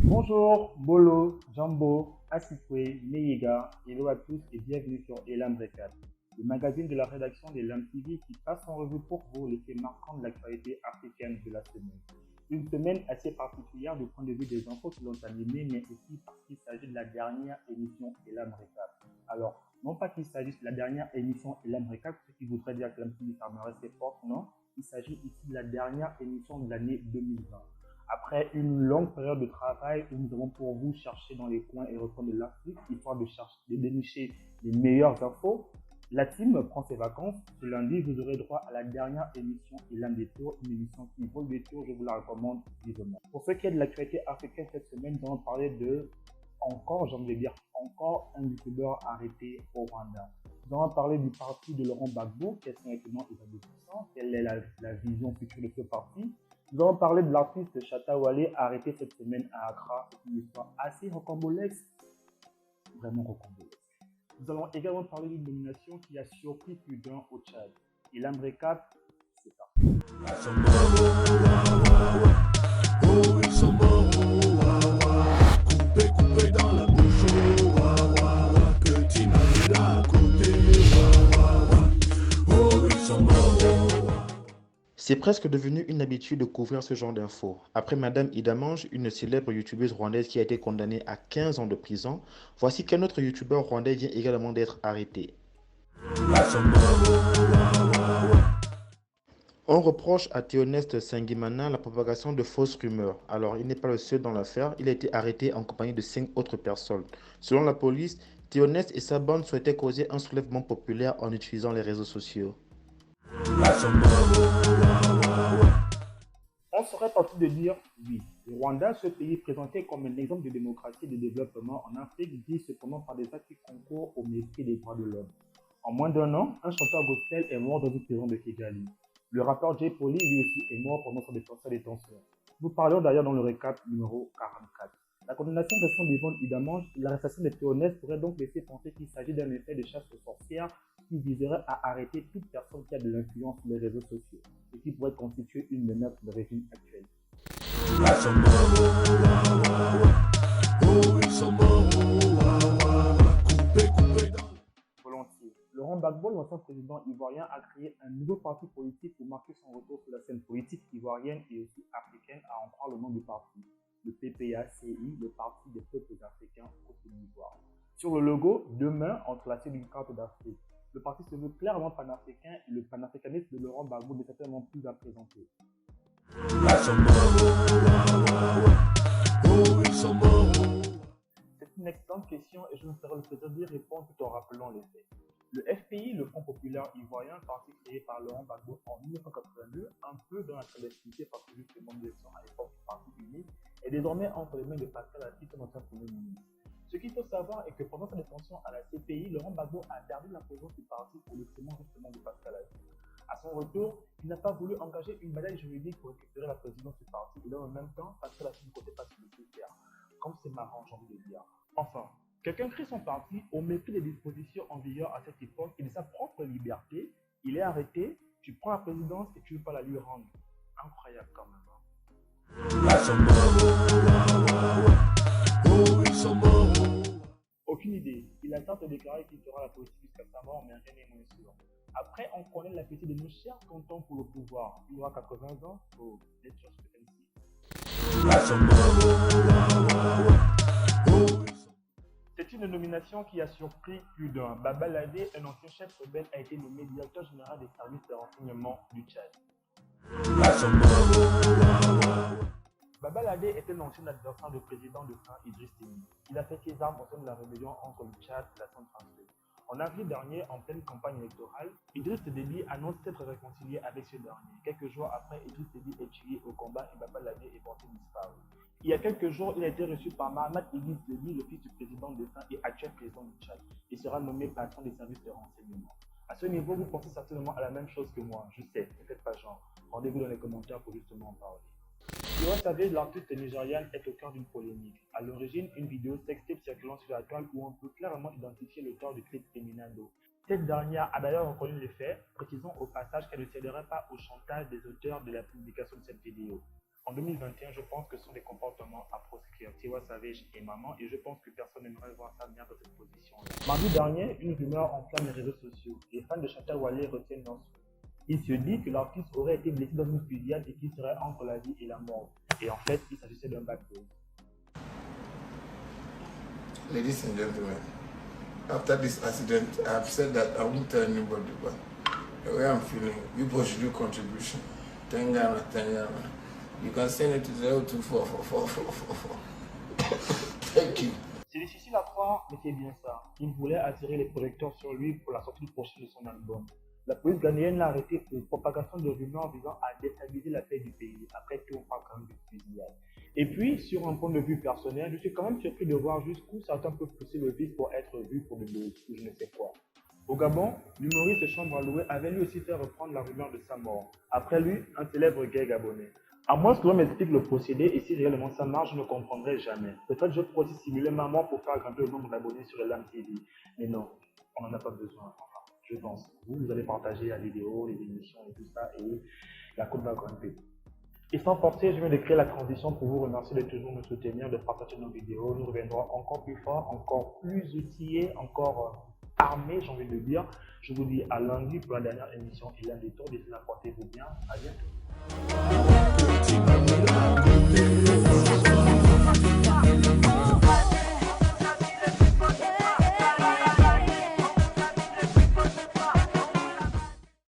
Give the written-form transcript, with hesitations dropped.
Bonjour, Bolo, Jambo, Asikwe, Meiga, hello à tous et bienvenue sur Elam Recat, le magazine de la rédaction d'Elam TV qui passe en revue pour vous les faits marquants de l'actualité africaine de la semaine. Une semaine assez particulière du point de vue des infos qui l'ont animée, mais aussi parce qu'il s'agit de la dernière émission Elam Recat. Alors, non pas qu'il s'agisse de la dernière émission Elam Recat, ce qui voudrait dire que Elam TV fermerait ses portes, non, il s'agit ici de la dernière émission de l'année 2020. Après une longue période de travail où nous avons pour vous cherché dans les coins et recoins de l'Afrique, histoire de dénicher les meilleures infos, la team prend ses vacances. Ce lundi, vous aurez droit à la dernière émission Elam des Tours, une émission qui vaut le détour, je vous la recommande vivement. Pour ce qui est de l'actualité africaine cette semaine, nous allons parler de, encore, j'ai envie de dire, encore un youtubeur arrêté au Rwanda. Nous allons parler du parti de Laurent Gbagbo, quels sont les tenants et aboutissants, quelle est la vision future de ce parti. Nous allons parler de l'artiste Shatta Wale arrêté cette semaine à Accra. C'est une histoire assez rocambolesque, vraiment rocambolesque. Nous allons également parler d'une nomination qui a surpris plus d'un au Tchad. Et l'América, c'est parti. C'est presque devenu une habitude de couvrir ce genre d'infos. Après Madame Idamange, une célèbre youtubeuse rwandaise qui a été condamnée à 15 ans de prison, voici qu'un autre youtubeur rwandais vient également d'être arrêté. On reproche à Théoneste Sengimana la propagation de fausses rumeurs. Alors, il n'est pas le seul dans l'affaire, il a été arrêté en compagnie de 5 autres personnes. Selon la police, Théoneste et sa bande souhaitaient causer un soulèvement populaire en utilisant les réseaux sociaux. On serait tenté de dire oui. Le Rwanda, ce pays présenté comme un exemple de démocratie et de développement en Afrique, dit cependant par des actes qui concourent au mépris des droits de l'homme. En moins d'un an, un chanteur gospel est mort dans une prison de Kigali. Le rappeur Jay Polly, lui aussi, est mort pendant sa détention. Nous parlions d'ailleurs dans le récap numéro 44. La condamnation récente d'Yvonne Idamange et l'arrestation des Théonès pourrait donc laisser penser qu'il s'agit d'un effet de chasse aux sorcières qui viserait à arrêter toute personne qui a de l'influence sur les réseaux sociaux et qui pourrait constituer une menace pour le régime actuel. Volontiers. Laurent Gbagbo, l'ancien président ivoirien, a créé un nouveau parti politique pour marquer son retour sur la scène politique ivoirienne et aussi africaine, à en croire le nom du parti, le PPACI, le Parti des peuples africains au Côte d'Ivoire. Sur le logo, deux mains entrelacées d'une carte d'Afrique. Le parti se veut clairement panafricain et le panafricanisme de Laurent Gbagbo n'est certainement plus à présenter. C'est une excellente question et je me ferai le plaisir d'y répondre tout en rappelant les faits. Le FPI, le Front populaire ivoirien, parti créé par Laurent Gbagbo en 1982, un peu dans la clandestinité parce que justement nous étions à l'époque du Parti unique, est désormais entre les mains de Pascal Assis, son ancien premier ministre. Ce qu'il faut savoir est que pendant sa détention à la CPI, Laurent Gbagbo a perdu la présence du parti au détriment justement de Pascal Assis. À son retour, il n'a pas voulu engager une bataille juridique pour récupérer la présidence du parti et dans le même temps, Pascal Assis ne comptait pas sur le faire. Comme c'est marrant, j'ai envie de dire. Enfin, quelqu'un crée son parti au mépris des dispositions en vigueur à cette époque et de sa propre liberté. Il est arrêté, tu prends la présidence et tu ne veux pas la lui rendre. Incroyable quand même. Aucune idée. Il a tenté de déclarer qu'il fera la politique jusqu'à sa mort, mais rien n'est moins sûr. Après, on connaît l'appétit de nos chers tontons pour le pouvoir. Il aura 80 ans, oh, let's just wait and see. C'est une nomination qui a surpris plus d'un. Baba Ladé, un ancien chef rebelle, a été nommé directeur général des services de renseignement du Tchad. Baba Ladé est un ancien adversaire du président de fin Idriss Déby. Il a fait ses armes au sein de la rébellion entre le Tchad et la Centrafrique. En avril dernier, en pleine campagne électorale, Idriss Déby annonce s'être réconcilié avec ce dernier. Quelques jours après, Idriss Déby est tué au combat et Baba Ladé est porté disparu. Il y a quelques jours, il a été reçu par Mahamat Idriss Déby, le fils du président de fin et actuel président du Tchad. Il sera nommé patron des services de renseignement. À ce niveau, vous pensez certainement à la même chose que moi. Je sais, ne faites pas genre. Rendez-vous dans les commentaires pour justement en parler. Si vous savez, l'artiste nigériane est au cœur d'une polémique. À l'origine, une vidéo sextape circulant sur la toile où on peut clairement identifier l'auteur du clip Eminado. Cette dernière a d'ailleurs reconnu les faits, précisant au passage qu'elle ne céderait pas au chantage des auteurs de la publication de cette vidéo. En 2021, je pense que ce sont des comportements à proscrire. Tiwa Savage et Maman, et je pense que personne n'aimerait voir sa mère dans cette position. Mardi dernier, une rumeur enflamme les réseaux sociaux. Les fans de Shatta Wale retiennent leur souhait. Il se dit que l'artiste aurait été blessé dans une fusillade et qu'il serait entre la vie et la mort. Et en fait, il s'agissait d'un bateau. Ladies and gentlemen, after this accident, I have said that I won't tell anybody, but the way I'm feeling, people should do contribution. Tengana. You can send it to 02444444. Thank you. C'est difficile à croire, mais c'est bien ça. Il voulait attirer les projecteurs sur lui pour la sortie prochaine de son album. La police ghanéenne l'a arrêté pour propagation de rumeurs visant à déstabiliser la paix du pays. Après tout, on parle quand même de fusillade. Et puis, sur un point de vue personnel, je suis quand même surpris de voir jusqu'où certains peuvent pousser le vice pour être vu pour le buzz ou je ne sais quoi. Au Gabon, l'humoriste de Chambre à louer avait lui aussi fait reprendre la rumeur de sa mort. Après lui, un célèbre gay gabonais. À moins que l'on m'explique le procédé et si réellement ça marche, je ne comprendrai jamais. Peut-être je pourrais aussi simuler ma mort pour faire grandir le nombre d'abonnés sur Elam TV. Mais non, on n'en a pas besoin. Enfin, je pense. Vous allez partager la vidéo, les émissions et tout ça, et la courbe va grimper. Et sans forcer, je viens de créer la transition pour vous remercier de toujours nous soutenir, de partager nos vidéos. Nous reviendrons encore plus fort, encore plus outillés, encore armés, j'ai envie de dire. Je vous dis à lundi pour la dernière émission et l'un des tours. D'ici là, portez-vous bien. À bientôt.